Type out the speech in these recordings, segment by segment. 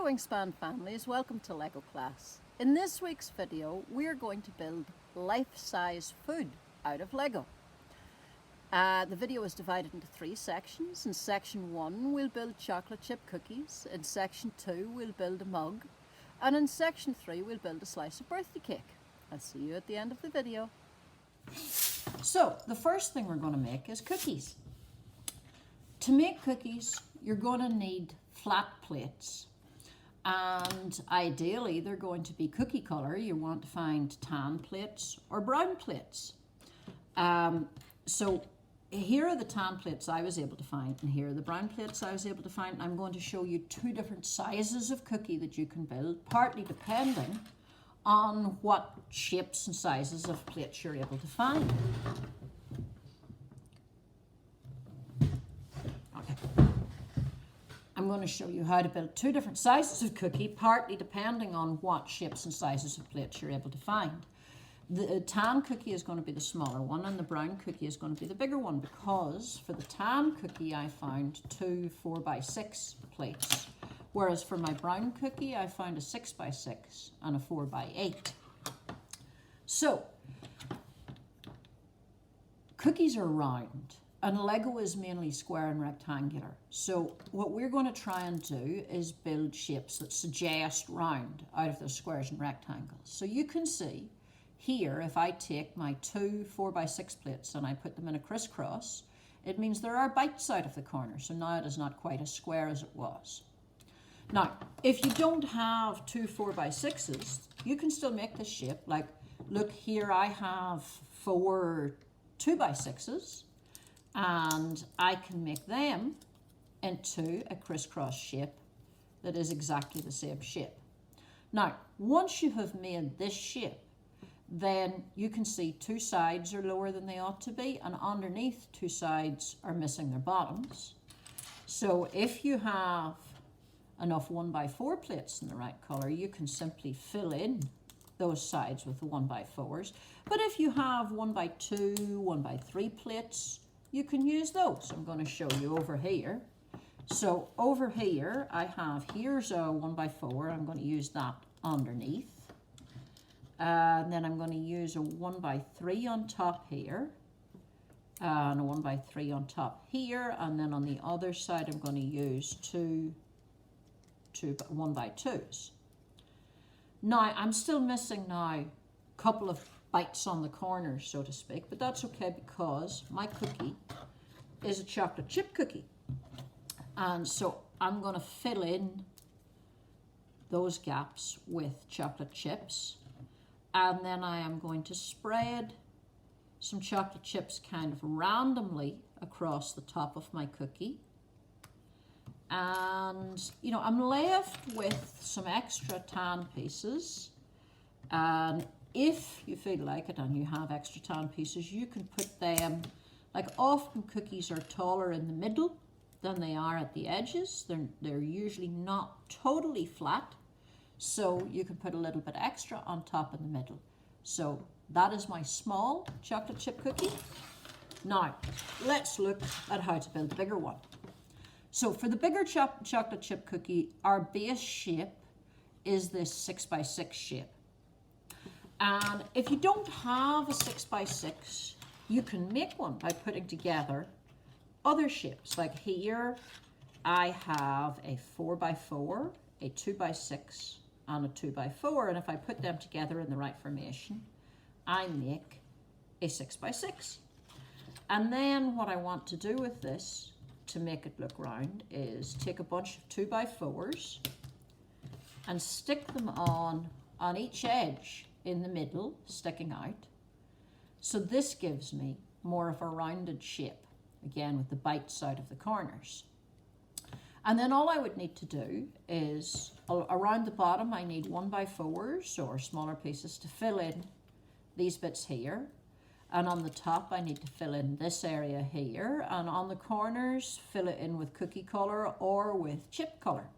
Wingspan families, welcome to Lego class. In this week's video, we are going to build life-size food out of Lego. The video is divided into 3 sections. In section 1, we'll build chocolate chip cookies. In section 2, we'll build a mug. And in section 3, we'll build a slice of birthday cake. I'll see you at the end of the video. So, the first thing we're going to make is cookies. To make cookies, you're going to need flat plates. And ideally, they're going to be cookie color. You want to find tan plates or brown plates. So here are the tan plates I was able to find, and here are the brown plates I was able to find. I'm going to show you 2 different sizes of cookie that you can build, partly depending on what shapes and sizes of plates you're able to find. I'm going to show you how to build 2 different sizes of cookie, partly depending on what shapes and sizes of plates you're able to find. The tan cookie is going to be the smaller one, and the brown cookie is going to be the bigger one, because for the tan cookie I found 2 4x6 plates, whereas for my brown cookie I found a 6x6 and a 4x8. So, cookies are round. And Lego is mainly square and rectangular. So what we're going to try and do is build shapes that suggest round out of those squares and rectangles. So you can see here, if I take my 2 4x6 plates and I put them in a crisscross, it means there are bites out of the corner. So now it is not quite as square as it was. Now, if you don't have 2 4x6s, you can still make this shape. Like, look here, I have 4 2x6s. And I can make them into a crisscross shape that is exactly the same shape. Now, once you have made this shape, then you can see 2 sides are lower than they ought to be, and underneath 2 sides are missing their bottoms. So if you have enough 1x4 plates in the right color, you can simply fill in those sides with the 1x4s. But if you have 1x2, 1x3 plates, you can use those. I'm going to show you over here. So over here, I have, here's a 1x4. I'm going to use that underneath. And then I'm going to use a 1x3 on top here. And a 1x3 on top here. And then on the other side, I'm going to use 2 1x2s. Now, I'm still missing now a couple of bites on the corners, so to speak, but that's okay because my cookie is a chocolate chip cookie. And so I'm going to fill in those gaps with chocolate chips, and then I am going to spread some chocolate chips kind of randomly across the top of my cookie. And, you know, I'm left with some extra tan pieces, and if you feel like it and you have extra tan pieces, you can put them, like often cookies are taller in the middle than they are at the edges. They're usually not totally flat, so you can put a little bit extra on top in the middle. So that is my small chocolate chip cookie. Now, let's look at how to build the bigger one. So for the bigger chocolate chip cookie, our base shape is this 6x6 shape. And if you don't have a 6x6, you can make one by putting together other shapes. Like here, I have a 4x4, a 2x6, and a 2x4. And if I put them together in the right formation, I make a 6x6. And then what I want to do with this to make it look round is take a bunch of 2x4s and stick them on each edge in the middle, sticking out. So this gives me more of a rounded shape, again with the bites out of the corners. And then all I would need to do is, around the bottom I need 1x4s or smaller pieces to fill in these bits here. And on the top I need to fill in this area here, and on the corners fill it in with cookie color or with chip color.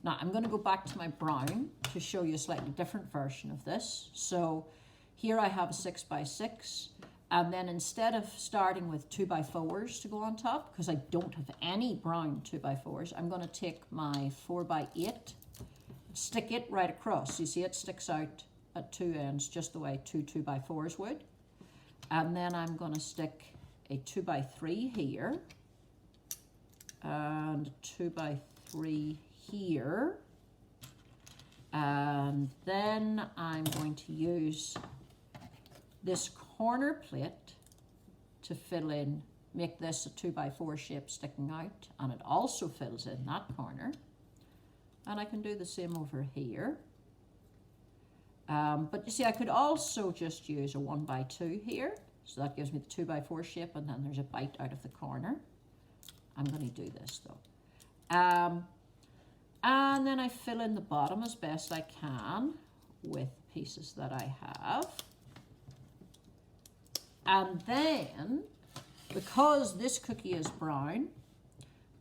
Now I'm going to go back to my brown to show you a slightly different version of this. So here I have a 6x6, And then instead of starting with 2x4s to go on top, because I don't have any brown 2x4s, I'm going to take my 4x8, stick it right across. You see it sticks out at two ends just the way two 2x4s would. And then I'm going to stick a 2x3 here and 2x3 here. And then I'm going to use this corner plate to fill in, make this a 2x4 shape sticking out, and it also fills in that corner. And I can do the same over here. But you see, I could also just use a 1x2 here. So that gives me the 2x4 shape, and then there's a bite out of the corner. I'm going to do this though. And then I fill in the bottom as best I can with pieces that I have. And then, because this cookie is brown,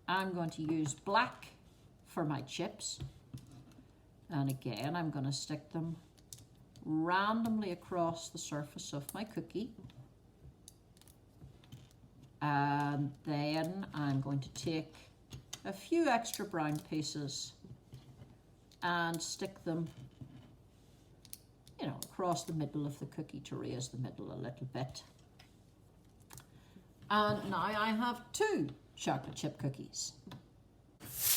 I'm going to use black for my chips. And again, I'm going to stick them randomly across the surface of my cookie. And then I'm going to take a few extra brown pieces and stick them, you know, across the middle of the cookie to raise the middle a little bit. And now I have two chocolate chip cookies.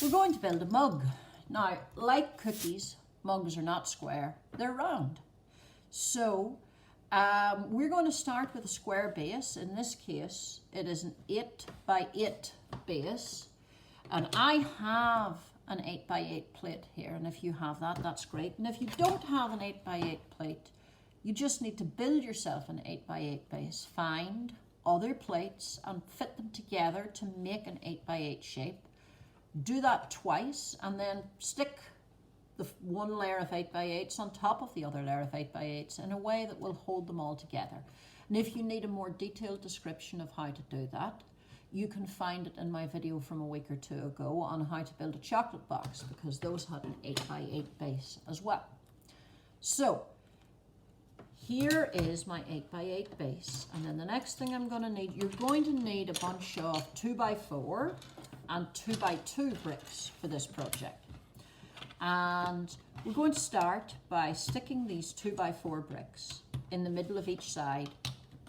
We're going to build a mug. Now, like cookies, mugs are not square, they're round. So we're going to start with a square base. In this case, it is an 8x8 base. And I have an 8x8 plate here, and if you have that, that's great. And if you don't have an 8x8 plate, you just need to build yourself an 8x8 base. Find other plates and fit them together to make an 8x8 shape. Do that twice, and then stick the one layer of 8x8s on top of the other layer of 8x8s in a way that will hold them all together. And if you need a more detailed description of how to do that, you can find it in my video from a week or two ago on how to build a chocolate box, because those had an 8x8 base as well. So here is my 8x8 base, and then the next thing I'm going to need, you're going to need a bunch of 2x4 and 2x2 bricks for this project. And we're going to start by sticking these 2x4 bricks in the middle of each side,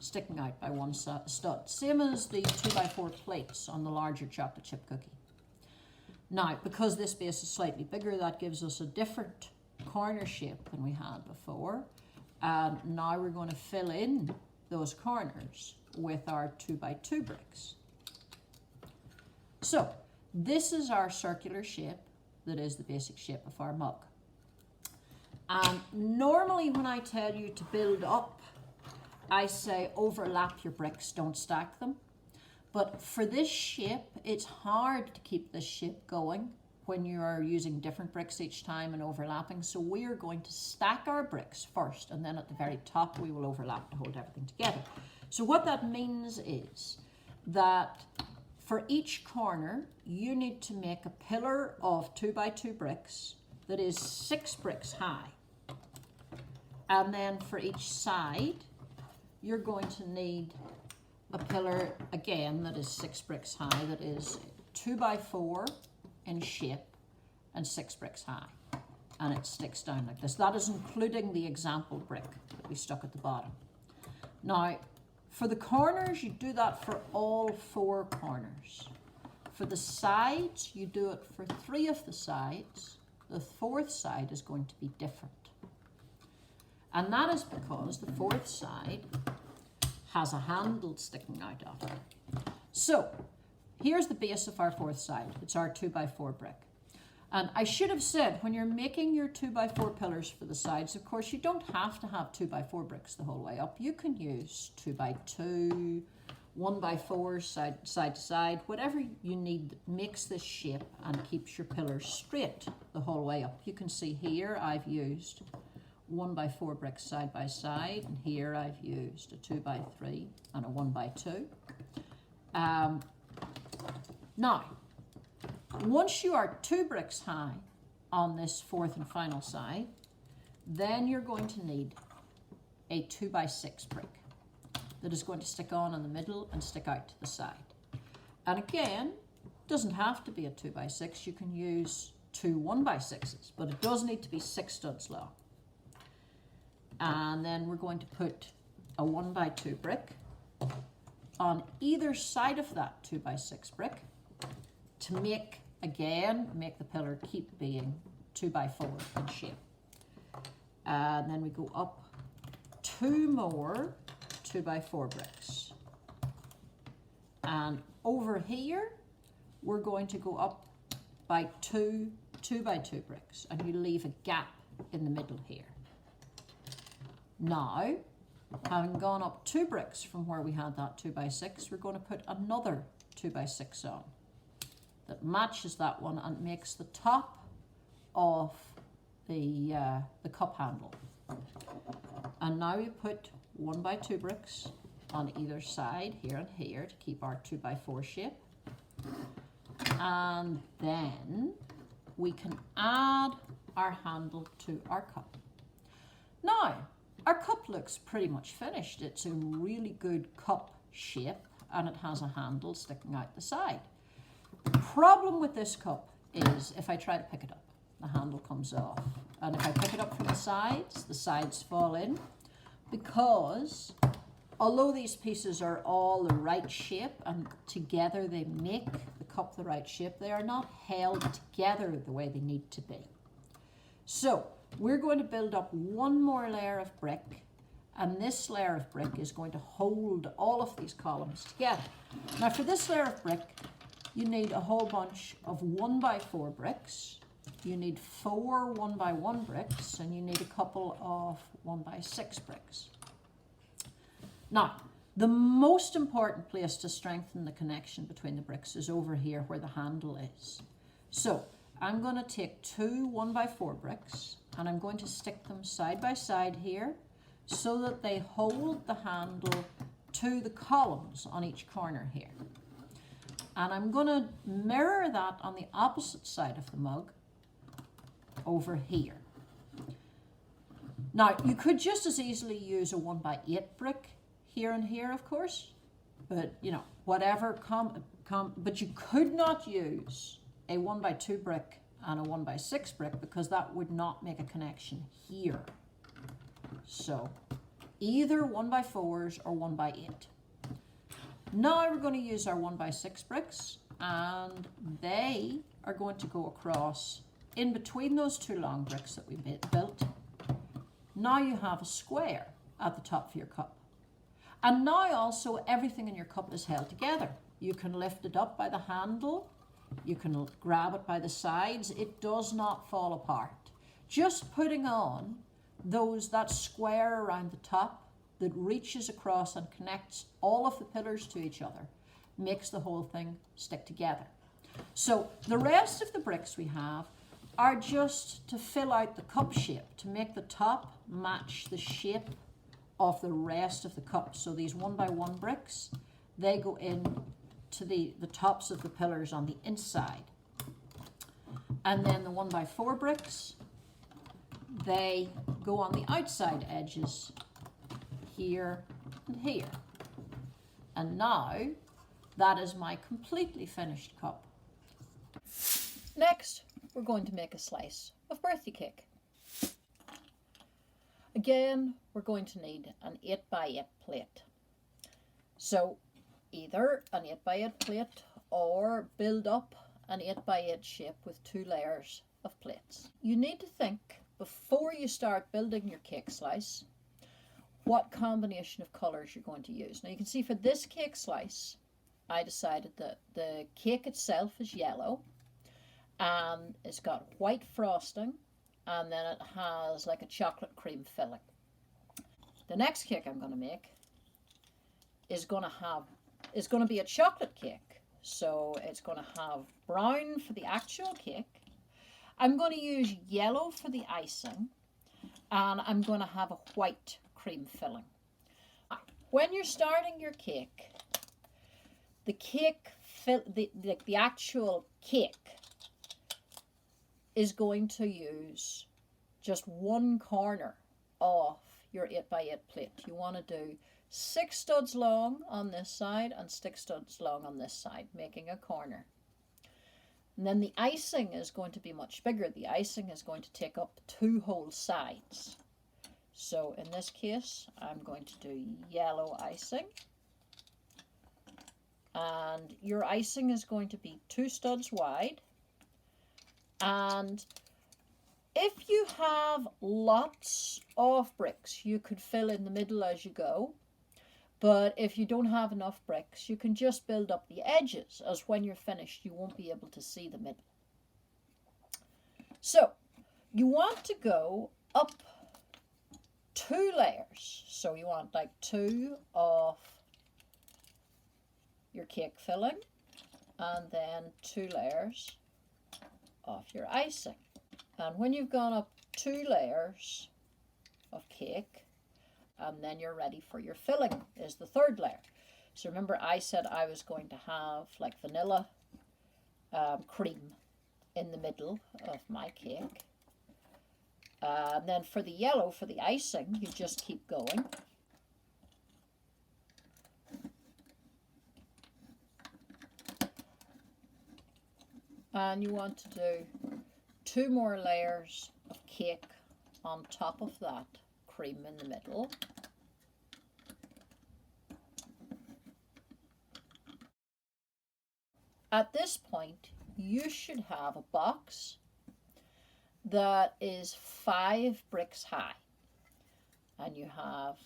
sticking out by one stud, same as the 2x4 plates on the larger chocolate chip cookie. Now, because this base is slightly bigger, that gives us a different corner shape than we had before. And now we're going to fill in those corners with our 2x2 bricks. So this is our circular shape that is the basic shape of our mug. And normally when I tell you to build up, I say overlap your bricks, don't stack them. But for this shape, it's hard to keep this shape going when you are using different bricks each time and overlapping. So we are going to stack our bricks first, and then at the very top we will overlap to hold everything together. So what that means is that for each corner, you need to make a pillar of 2x2 bricks that is 6 bricks high. And then for each side, you're going to need a pillar again that is 6 bricks high, that is 2x4 in shape and 6 bricks high. And it sticks down like this. That is including the example brick that we stuck at the bottom. Now, for the corners, you do that for all 4 corners. For the sides, you do it for 3 of the sides. The 4th side is going to be different. And that is because the 4th side has a handle sticking out of it. So here's the base of our 4th side. It's our 2x4 brick. And I should have said, when you're making your 2x4 pillars for the sides, of course, you don't have to have 2x4 bricks the whole way up. You can use 2x2, 1x4 side to side, whatever you need that makes this shape and keeps your pillars straight the whole way up. You can see here I've used 1x4 bricks side by side, and here I've used a 2x3 and a 1x2. Now, once you are 2 bricks high on this 4th and final side, then you're going to need a 2x6 brick. that is going to stick on in the middle and stick out to the side. And again, doesn't have to be a 2x6. You can use two 1x6s, but it does need to be 6 studs long. And then we're going to put a 1x2 brick on either side of that 2x6 brick to make the pillar keep being 2x4 in shape. And then we go up 2 more 2x4 bricks. And over here, we're going to go up by 2 2x2 bricks, and you leave a gap in the middle here. Now, having gone up 2 bricks from where we had that 2x6, we're going to put another 2x6 on that matches that one and makes the top of the cup handle. And now we put 1x2 bricks on either side, here and here, to keep our 2x4 shape. And then we can add our handle to our cup. Now, our cup looks pretty much finished. It's a really good cup shape and it has a handle sticking out the side. The problem with this cup is if I try to pick it up, the handle comes off. And if I pick it up from the sides fall in, because although these pieces are all the right shape and together they make the cup the right shape, they are not held together the way they need to be. So we're going to build up one more layer of brick, and this layer of brick is going to hold all of these columns together. Now for this layer of brick, you need a whole bunch of 1x4 bricks. You need 4 1x1 bricks, and you need a couple of 1x6 bricks. Now, the most important place to strengthen the connection between the bricks is over here where the handle is. So I'm going to take 2 1x4 bricks and I'm going to stick them side by side here so that they hold the handle to the columns on each corner here. And I'm going to mirror that on the opposite side of the mug over here. Now, you could just as easily use a 1x8 brick here and here, of course, but you know, whatever, but you could not use a 1x2 brick and a 1x6 brick because that would not make a connection here. So either 1x4s or 1x8. Now we're going to use our 1x6 bricks, and they are going to go across in between those 2 long bricks that we built. Now you have a square at the top of your cup. And now also everything in your cup is held together. You can lift it up by the handle, you can grab it by the sides, it does not fall apart. Just putting on that square around the top that reaches across and connects all of the pillars to each other makes the whole thing stick together. So the rest of the bricks we have are just to fill out the cup shape, to make the top match the shape of the rest of the cup. So these 1x1 bricks, they go in to the tops of the pillars on the inside. And then the 1x4 bricks, they go on the outside edges here and here. And now that is my completely finished cup. Next, we're going to make a slice of birthday cake. Again, we're going to need an 8x8 plate. So either an 8x8 plate or build up an 8x8 shape with 2 layers of plates. You need to think before you start building your cake slice what combination of colours you're going to use. Now you can see for this cake slice, I decided that the cake itself is yellow and it's got white frosting, and then it has like a chocolate cream filling. The next cake I'm going to make is going to be a chocolate cake. So it's going to have brown for the actual cake. I'm going to use yellow for the icing, and I'm going to have a white cream filling. When you're starting your cake, the actual cake is going to use just one corner of your 8x8 plate. You want to do 6 studs long on this side and 6 studs long on this side, making a corner. And then the icing is going to be much bigger. The icing is going to take up 2 whole sides. So in this case, I'm going to do yellow icing. And your icing is going to be 2 studs wide. And if you have lots of bricks, you could fill in the middle as you go. But if you don't have enough bricks, you can just build up the edges, as when you're finished, you won't be able to see the middle. So you want to go up 2 layers. So you want like 2 of your cake filling and then 2 layers of your icing. And when you've gone up 2 layers of cake, and then you're ready for your filling is the 3rd layer. So remember I said I was going to have like vanilla cream in the middle of my cake. And then for the yellow, for the icing, you just keep going. And you want to do 2 more layers of cake on top of that cream in the middle. At this point, you should have a box that is 5 bricks high. And you have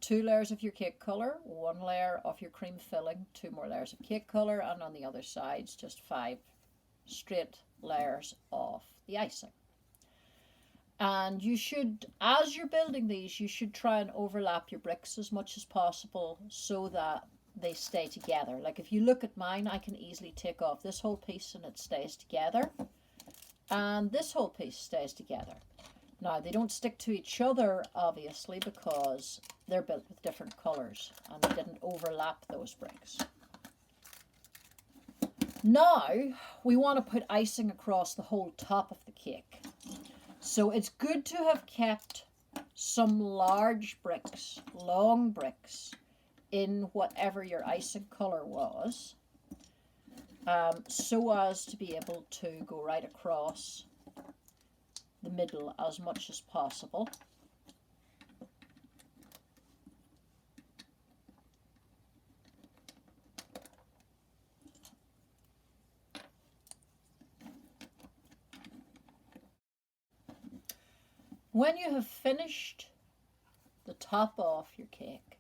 2 layers of your cake color, 1 layer of your cream filling, 2 more layers of cake color, and on the other sides, just 5 straight layers of the icing. And you should, as you're building these, you should try and overlap your bricks as much as possible so that they stay together. Like if you look at mine, I can easily take off this whole piece and it stays together. And this whole piece stays together. Now, they don't stick to each other, obviously, because they're built with different colors and they didn't overlap those bricks. Now, we want to put icing across the whole top of the cake. So it's good to have kept some large bricks, long bricks, in whatever your icing color was, so as to be able to go right across the middle as much as possible. When you have finished the top off your cake,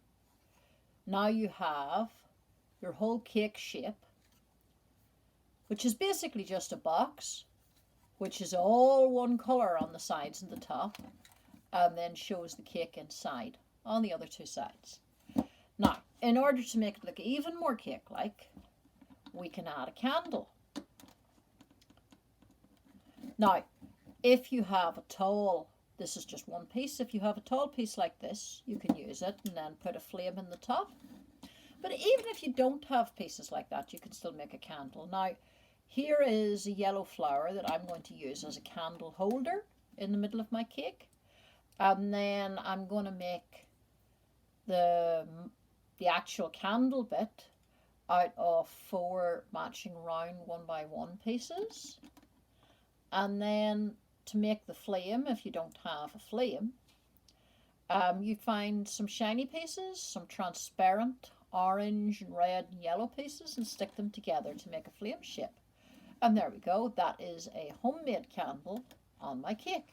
now you have your whole cake shape, which is basically just a box, which is all one color on the sides and the top, and then shows the cake inside on the other 2 sides. Now, in order to make it look even more cake-like, we can add a candle. Now, if you have a tall, this is just one piece, if you have a tall piece like this, you can use it and then put a flame in the top. But even if you don't have pieces like that, you can still make a candle. Now, here is a yellow flower that I'm going to use as a candle holder in the middle of my cake. And then I'm going to make the actual candle bit out of 4 matching round 1x1 pieces. And then to make the flame, if you don't have a flame, you find some shiny pieces, some transparent orange and red and yellow pieces, and stick them together to make a flame shape. And there we go. That is a homemade candle on my cake.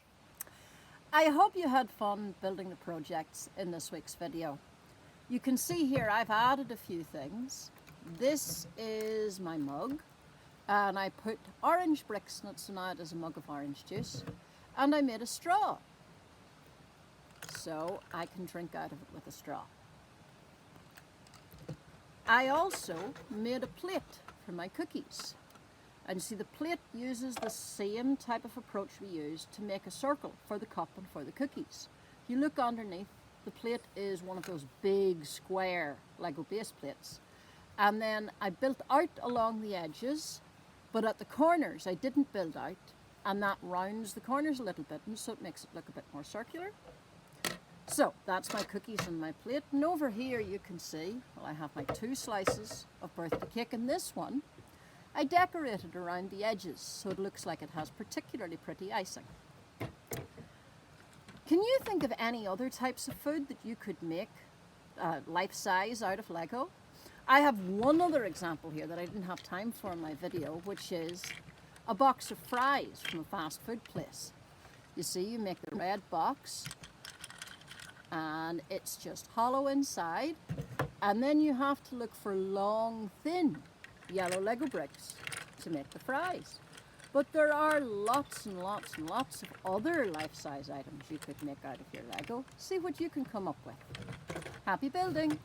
I hope you had fun building the projects in this week's video. You can see here I've added a few things. This is my mug, and I put orange bricks, so now it is a mug of orange juice, and I made a straw, so I can drink out of it with a straw. I also made a plate for my cookies. And you see, the plate uses the same type of approach we used to make a circle for the cup and for the cookies. If you look underneath, the plate is one of those big square Lego base plates. And then I built out along the edges, but at the corners I didn't build out, and that rounds the corners a little bit, and so it makes it look a bit more circular. So that's my cookies on my plate, and over here you can see, well, I have my 2 slices of birthday cake, and this one I decorated around the edges so it looks like it has particularly pretty icing. Can you think of any other types of food that you could make life-size out of Lego? I have one other example here that I didn't have time for in my video, which is a box of fries from a fast food place. You see, you make the red box, and it's just hollow inside, and then you have to look for long, thin yellow Lego bricks to make the fries. But there are lots and lots and lots of other life-size items you could make out of your Lego. See what you can come up with. Happy building!